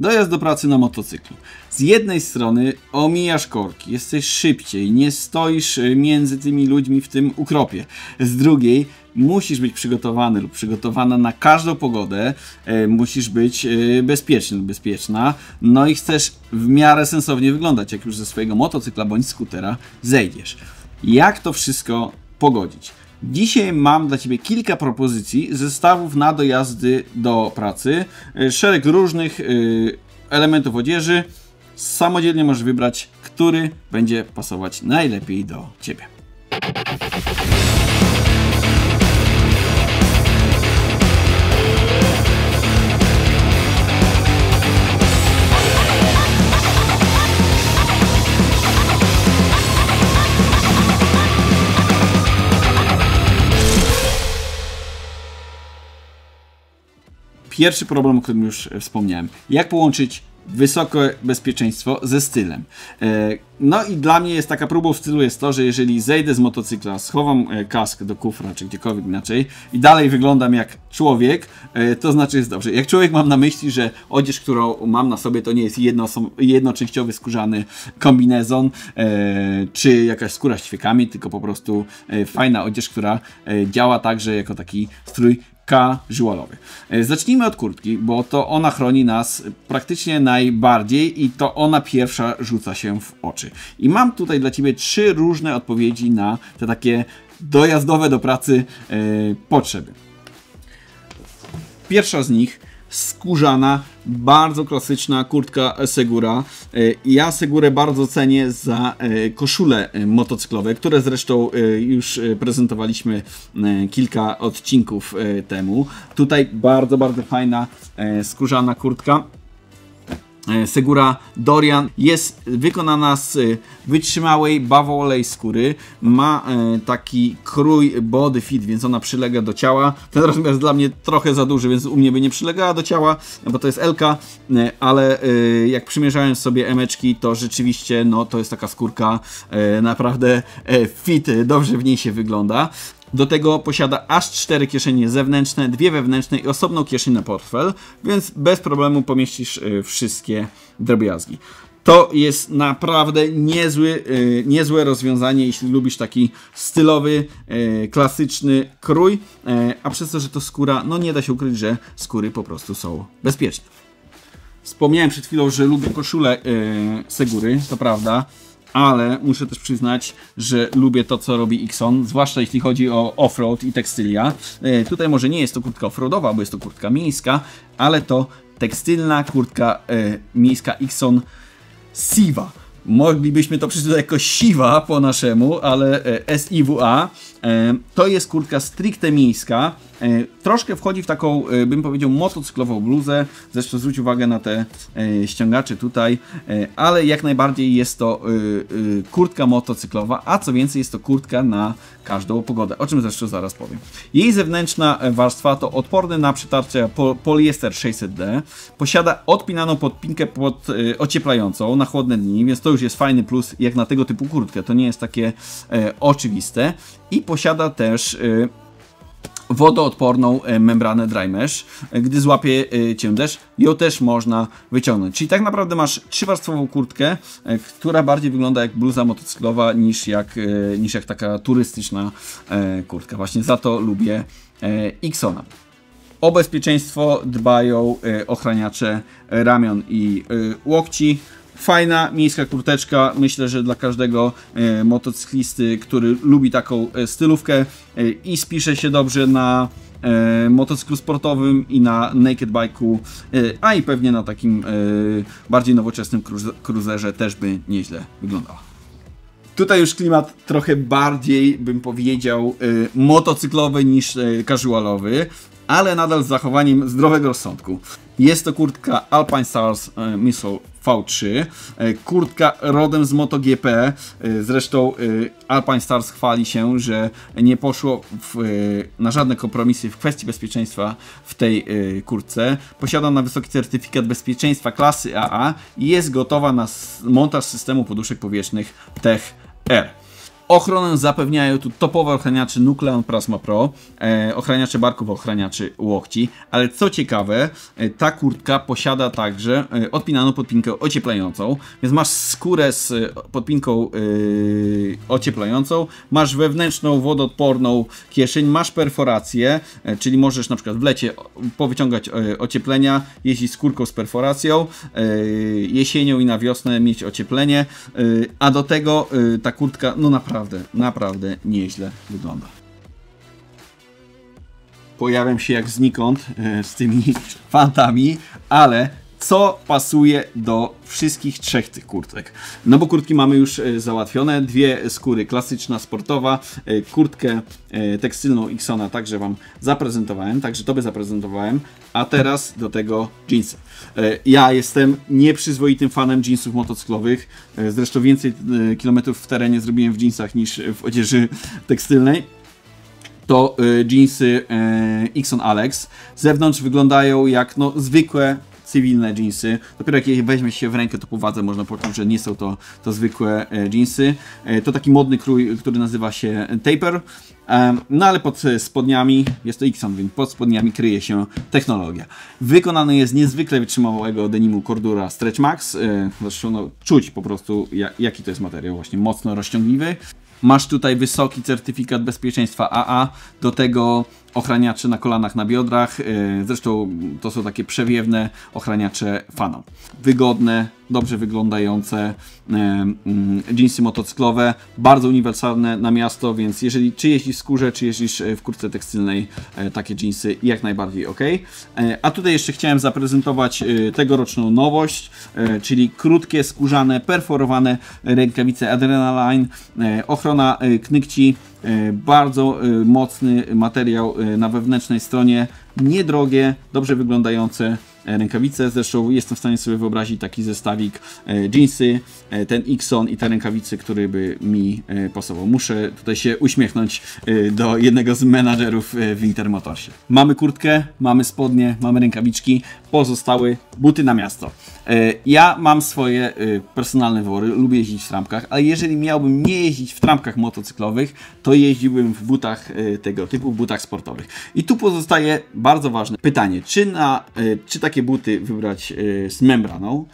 Dojazd do pracy na motocyklu. Z jednej strony omijasz korki, jesteś szybciej, nie stoisz między tymi ludźmi w tym ukropie. Z drugiej musisz być przygotowany lub przygotowana na każdą pogodę, musisz być bezpieczny lub bezpieczna, no i chcesz w miarę sensownie wyglądać, jak już ze swojego motocykla bądź skutera zejdziesz. Jak to wszystko pogodzić? Dzisiaj mam dla Ciebie kilka propozycji zestawów na dojazdy do pracy, szereg różnych elementów odzieży. Samodzielnie możesz wybrać, który będzie pasować najlepiej do Ciebie. Pierwszy problem, o którym już wspomniałem. Jak połączyć wysokie bezpieczeństwo ze stylem? No i dla mnie jest taka próbą stylu jest to, że jeżeli zejdę z motocykla, schowam kask do kufra, czy gdziekolwiek inaczej i dalej wyglądam jak człowiek, to znaczy jest dobrze. Jak człowiek mam na myśli, że odzież, którą mam na sobie, to nie jest jednoczęściowy skórzany kombinezon, czy jakaś skóra z ćwiekami, tylko po prostu fajna odzież, która działa także jako taki strój casualowy. Zacznijmy od kurtki, bo to ona chroni nas praktycznie najbardziej i to ona pierwsza rzuca się w oczy. I mam tutaj dla Ciebie 3 różne odpowiedzi na te takie dojazdowe do pracy potrzeby. Pierwsza z nich skórzana, bardzo klasyczna kurtka Segura. Ja Segurę bardzo cenię za koszule motocyklowe, które zresztą już prezentowaliśmy kilka odcinków temu. Tutaj bardzo, bardzo fajna skórzana kurtka. Segura Dorian jest wykonana z wytrzymałej bawołej skóry, ma taki krój body fit, więc ona przylega do ciała. Ten rozmiar jest dla mnie trochę za duży, więc u mnie by nie przylegała do ciała, bo to jest L-ka, ale jak przymierzałem sobie emeczki, to rzeczywiście no, to jest taka skórka naprawdę fit, dobrze w niej się wygląda. Do tego posiada aż 4 kieszenie zewnętrzne, 2 wewnętrzne i osobną kieszeń na portfel, więc bez problemu pomieścisz wszystkie drobiazgi. To jest naprawdę niezłe rozwiązanie, jeśli lubisz taki stylowy, klasyczny krój, a przez to, że to skóra, no nie da się ukryć, że skóry po prostu są bezpieczne. Wspomniałem przed chwilą, że lubię koszulę Segury, to prawda. Ale muszę też przyznać, że lubię to, co robi Ixon, zwłaszcza jeśli chodzi o offroad i tekstylia. Tutaj może nie jest to kurtka offroadowa, bo jest to kurtka miejska, ale to tekstylna kurtka miejska Ixon Siwa. Moglibyśmy to przeczytać jako Siwa po naszemu, ale SIWA. To jest kurtka stricte miejska. Troszkę wchodzi w taką, bym powiedział, motocyklową bluzę. Zresztą zwróć uwagę na te ściągacze tutaj. Ale jak najbardziej jest to kurtka motocyklowa, a co więcej jest to kurtka na każdą pogodę, o czym zresztą zaraz powiem. Jej zewnętrzna warstwa to odporny na przetarcie poliester 600D. Posiada odpinaną podpinkę ocieplającą na chłodne dni, więc to już jest fajny plus jak na tego typu kurtkę. To nie jest takie oczywiste. I posiada też wodoodporną membranę dry mesh. Gdy złapie Cię deszcz, ją też można wyciągnąć. Czyli tak naprawdę masz 3-warstwową kurtkę, która bardziej wygląda jak bluza motocyklowa niż jak taka turystyczna kurtka. Właśnie za to lubię Ixona. O bezpieczeństwo dbają ochraniacze ramion i łokci. Fajna miejska kurteczka, myślę, że dla każdego motocyklisty, który lubi taką stylówkę i spisze się dobrze na motocyklu sportowym i na naked bike'u, a i pewnie na takim bardziej nowoczesnym cruiserze też by nieźle wyglądała. Tutaj już klimat trochę bardziej, bym powiedział, motocyklowy niż casualowy, ale nadal z zachowaniem zdrowego rozsądku. Jest to kurtka Alpinestars Missile V3, kurtka rodem z MotoGP. Zresztą Alpinestars chwali się, że nie poszło na żadne kompromisy w kwestii bezpieczeństwa w tej kurtce. Posiada na wysoki certyfikat bezpieczeństwa klasy AA i jest gotowa na montaż systemu poduszek powietrznych Tech R. Ochronę zapewniają tu topowe ochraniacze Nucleon Plasma Pro, ochraniacze barków, ochraniacze łokci, ale co ciekawe, ta kurtka posiada także odpinaną podpinkę ocieplającą, więc masz skórę z podpinką ocieplającą, masz wewnętrzną wodoodporną kieszeń, masz perforację, czyli możesz na przykład w lecie powyciągać ocieplenia, jeździć z kurką z perforacją, jesienią i na wiosnę mieć ocieplenie, a do tego ta kurtka no naprawdę nieźle wygląda. Pojawiam się jak znikąd z tymi fantami, ale co pasuje do wszystkich trzech tych kurtek? No bo kurtki mamy już załatwione, dwie skóry, klasyczna, sportowa, kurtkę tekstylną Xona także Wam zaprezentowałem, także Tobie zaprezentowałem, a teraz do tego jeansy. Ja jestem nieprzyzwoitym fanem jeansów motocyklowych, zresztą więcej kilometrów w terenie zrobiłem w jeansach niż w odzieży tekstylnej. To jeansy Xon Alex. Z zewnątrz wyglądają jak no, zwykłe cywilne jeansy. Dopiero jak je weźmie się w rękę, to po wadze można poczuć, że nie są to zwykłe jeansy. To taki modny krój, który nazywa się taper. No ale pod spodniami, jest to Xon, więc pod spodniami kryje się technologia. Wykonany jest niezwykle wytrzymałego denimu Cordura Stretch Max. Zresztą no, czuć po prostu jaki to jest materiał, właśnie mocno rozciągliwy. Masz tutaj wysoki certyfikat bezpieczeństwa AA, do tego ochraniacze na kolanach, na biodrach, zresztą to są takie przewiewne ochraniacze Fanon. Wygodne, dobrze wyglądające jeansy motocyklowe, bardzo uniwersalne na miasto, więc jeżeli czy jeździsz w skórze, czy jeździsz w kurtce tekstylnej, takie jeansy jak najbardziej ok. A tutaj jeszcze chciałem zaprezentować tegoroczną nowość, czyli krótkie, skórzane, perforowane rękawice Adrenaline, ochrona knykci, bardzo mocny materiał na wewnętrznej stronie, niedrogie, dobrze wyglądające rękawice. Zresztą jestem w stanie sobie wyobrazić taki zestawik jeansy, ten Xon i te rękawice, który by mi pasował. Muszę tutaj się uśmiechnąć do jednego z menadżerów w Intermotorsie. Mamy kurtkę, mamy spodnie, mamy rękawiczki, pozostałe buty na miasto. Ja mam swoje personalne wybory, lubię jeździć w trampkach, ale jeżeli miałbym nie jeździć w trampkach motocyklowych, to jeździłbym w butach tego typu, w butach sportowych. I tu pozostaje bardzo ważne pytanie, czy takie buty wybrać z membraną,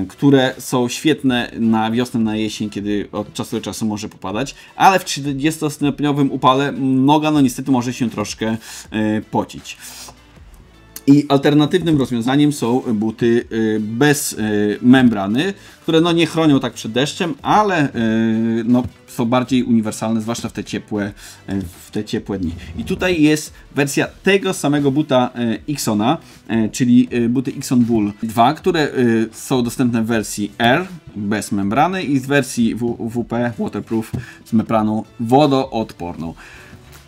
które są świetne na wiosnę, na jesień, kiedy od czasu do czasu może popadać, ale w 30-stopniowym upale noga no niestety może się troszkę pocić. I alternatywnym rozwiązaniem są buty bez membrany, które no nie chronią tak przed deszczem, ale no są bardziej uniwersalne, zwłaszcza w te ciepłe dni. I tutaj jest wersja tego samego buta Xona, czyli buty Xon Bull 2, które są dostępne w wersji R bez membrany i w wersji WP Waterproof z membraną wodoodporną.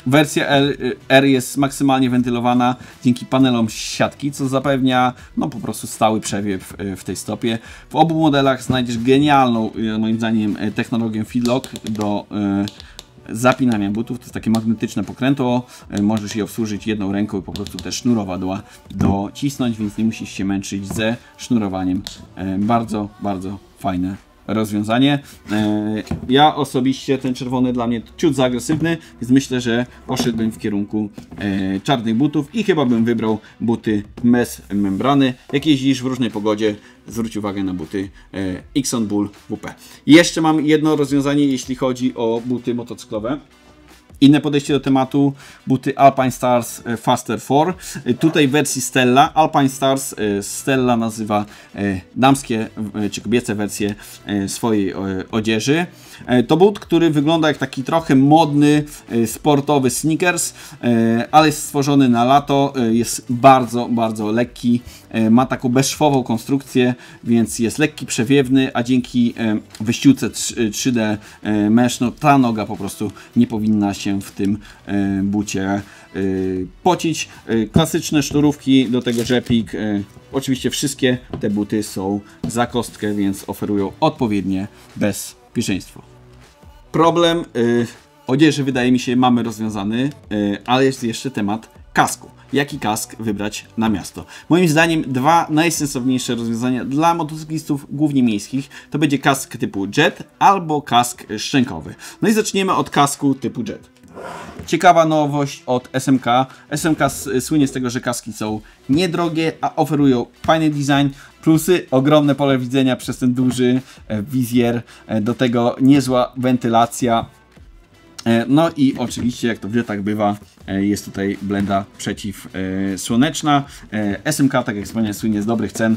Wersja R jest maksymalnie wentylowana dzięki panelom siatki, co zapewnia no, po prostu stały przewiew w tej stopie. W obu modelach znajdziesz genialną, moim zdaniem, technologię Feedlock do zapinania butów. To jest takie magnetyczne pokrętło. Możesz je obsłużyć jedną ręką i po prostu te sznurowadła docisnąć, więc nie musisz się męczyć ze sznurowaniem. Bardzo fajne rozwiązanie. Ja osobiście ten czerwony dla mnie ciut za agresywny, więc myślę, że poszedłbym w kierunku czarnych butów i chyba bym wybrał buty bez membrany. Jak jeździsz w różnej pogodzie, zwróć uwagę na buty Xon Bull WP. Jeszcze mam jedno rozwiązanie, jeśli chodzi o buty motocyklowe. Inne podejście do tematu, buty Alpine Stars Faster 4. Tutaj w wersji Stella, Alpine Stars Stella nazywa damskie czy kobiece wersje swojej odzieży. To but, który wygląda jak taki trochę modny, sportowy sneakers, ale jest stworzony na lato, jest bardzo lekki, ma taką bezszwową konstrukcję, więc jest lekki, przewiewny, a dzięki wyściółce 3D mesh, no ta noga po prostu nie powinna się w tym bucie pocić. Klasyczne sznurówki, do tego rzepik. Oczywiście wszystkie te buty są za kostkę, więc oferują odpowiednie bezpieczeństwo. Problem odzieży wydaje mi się mamy rozwiązany, ale jest jeszcze temat kasku. jaki kask wybrać na miasto. Moim zdaniem dwa najsensowniejsze rozwiązania dla motocyklistów, głównie miejskich, to będzie kask typu Jet albo kask szczękowy. No i zaczniemy od kasku typu Jet. Ciekawa nowość od SMK. SMK słynie z tego, że kaski są niedrogie, a oferują fajny design. Plusy, ogromne pole widzenia przez ten duży wizjer, do tego niezła wentylacja. No i oczywiście, jak to w jetach bywa, jest tutaj blenda przeciwsłoneczna. SMK, tak jak wspomniałem, słynie z dobrych cen.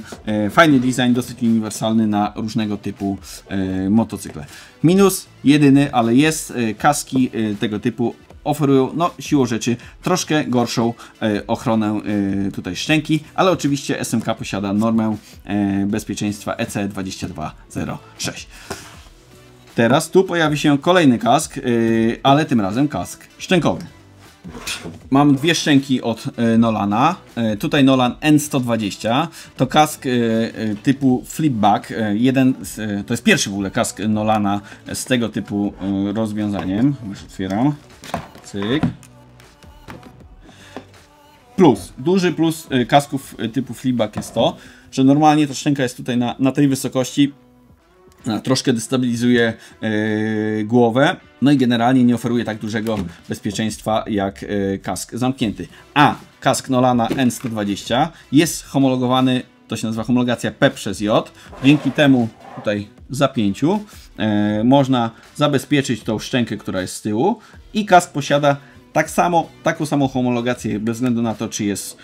Fajny design, dosyć uniwersalny na różnego typu motocykle. Minus jedyny, ale jest, kaski tego typu oferują, no siłą rzeczy, troszkę gorszą ochronę tutaj szczęki, ale oczywiście SMK posiada normę bezpieczeństwa EC 2206. Teraz tu pojawi się kolejny kask, ale tym razem kask szczękowy. Mam dwie szczęki od Nolana. Tutaj Nolan N120. To kask typu flipback. To jest pierwszy w ogóle kask Nolana z tego typu rozwiązaniem. Już otwieram. Cyk. Plus, duży plus kasków typu flipback jest to, że normalnie ta szczęka jest tutaj na tej wysokości. Troszkę destabilizuje głowę, no i generalnie nie oferuje tak dużego bezpieczeństwa jak kask zamknięty. A kask Nolana N120 jest homologowany, to się nazywa homologacja P przez J. Dzięki temu tutaj zapięciu można zabezpieczyć tą szczękę, która jest z tyłu, i kask posiada taką samą homologację bez względu na to, czy jest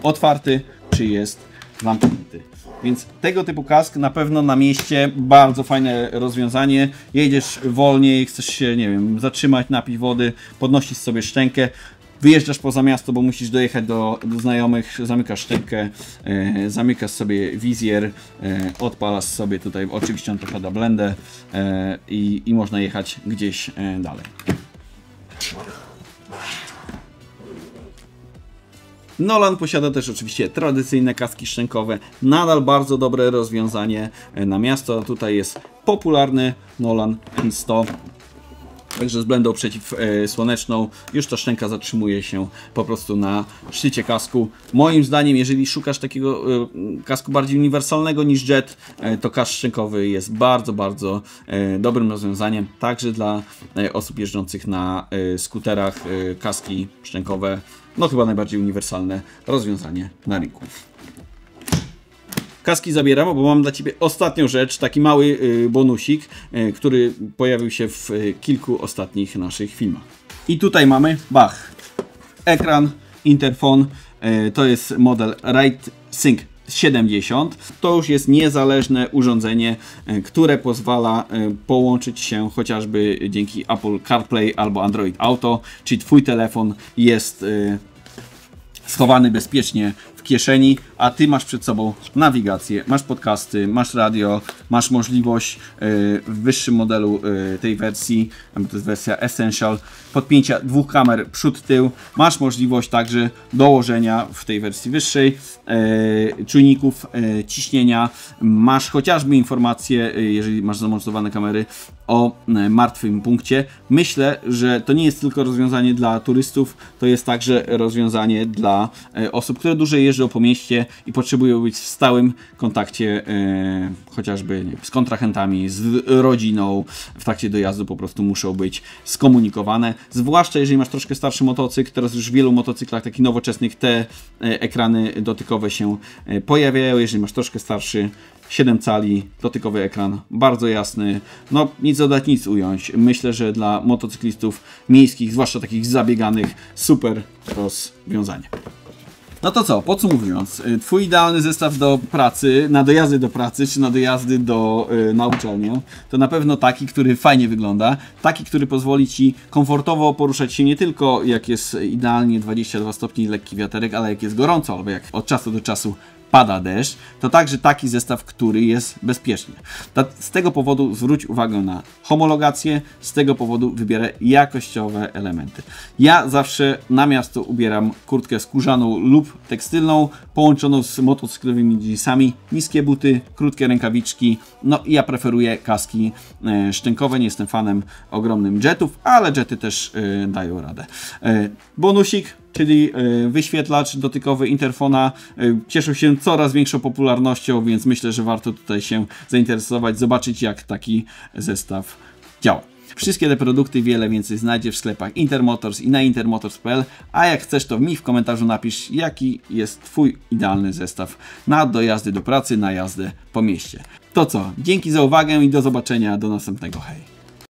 otwarty, czy jest zamknięty. Więc tego typu kask na pewno na mieście bardzo fajne rozwiązanie. Jedziesz wolniej, chcesz się, nie wiem, zatrzymać, napić wody, podnosisz sobie szczękę, wyjeżdżasz poza miasto, bo musisz dojechać do znajomych, zamykasz szczękę, zamykasz sobie wizjer, odpalasz sobie tutaj, oczywiście on posiada blendę i można jechać gdzieś dalej. Nolan posiada też oczywiście tradycyjne kaski szczękowe, nadal bardzo dobre rozwiązanie na miasto. Tutaj jest popularny Nolan N100, także z blendą przeciwsłoneczną. Już ta szczęka zatrzymuje się po prostu na szczycie kasku. Moim zdaniem, jeżeli szukasz takiego kasku bardziej uniwersalnego niż Jet, to kask szczękowy jest bardzo, bardzo dobrym rozwiązaniem. Także dla osób jeżdżących na skuterach kaski szczękowe, no chyba najbardziej uniwersalne rozwiązanie na rynku. Kaski zabieram, bo mam dla Ciebie ostatnią rzecz, taki mały bonusik, który pojawił się w kilku ostatnich naszych filmach. I tutaj mamy, bach, ekran, interfon, to jest model RideSync 70. To już jest niezależne urządzenie, które pozwala połączyć się chociażby dzięki Apple CarPlay albo Android Auto, czyli Twój telefon jest schowany bezpiecznie w kieszeni, a Ty masz przed sobą nawigację, masz podcasty, masz radio, masz możliwość w wyższym modelu tej wersji, to jest wersja Essential, podpięcia dwóch kamer przód, tył. Masz możliwość także dołożenia w tej wersji wyższej czujników ciśnienia. Masz chociażby informacje, jeżeli masz zamontowane kamery, o martwym punkcie. Myślę, że to nie jest tylko rozwiązanie dla turystów, to jest także rozwiązanie dla osób, które dłużej jeżdżą po mieście i potrzebują być w stałym kontakcie chociażby nie wiem, z kontrahentami, z rodziną. W trakcie dojazdu po prostu muszą być skomunikowane. Zwłaszcza jeżeli masz troszkę starszy motocykl, teraz już w wielu motocyklach takich nowoczesnych te ekrany dotykowe się pojawiają. Jeżeli masz troszkę starszy, 7 cali, dotykowy ekran, bardzo jasny, no nic dodać, nic ująć. Myślę, że dla motocyklistów miejskich, zwłaszcza takich zabieganych, super rozwiązanie. No to co, podsumowując, Twój idealny zestaw do pracy, na dojazdy do pracy, czy na dojazdy na uczelnię, to na pewno taki, który fajnie wygląda, taki, który pozwoli Ci komfortowo poruszać się nie tylko jak jest idealnie 22 stopni lekki wiaterek, ale jak jest gorąco, albo jak od czasu do czasu pada deszcz, to także taki zestaw, który jest bezpieczny. Z tego powodu zwróć uwagę na homologację, z tego powodu wybierę jakościowe elementy. Ja zawsze na miasto ubieram kurtkę skórzaną lub tekstylną, połączoną z motocyklowymi jeansami, niskie buty, krótkie rękawiczki, no i ja preferuję kaski szczękowe, nie jestem fanem ogromnym jetów, ale jety też dają radę. Bonusik, czyli wyświetlacz dotykowy Interfona, cieszył się coraz większą popularnością, więc myślę, że warto tutaj się zainteresować, zobaczyć jak taki zestaw działa. Wszystkie te produkty, wiele więcej znajdziesz w sklepach Intermotors i na intermotors.pl, a jak chcesz, to mi w komentarzu napisz, jaki jest Twój idealny zestaw na dojazdy do pracy, na jazdę po mieście. To co, dzięki za uwagę i do zobaczenia, do następnego, hej!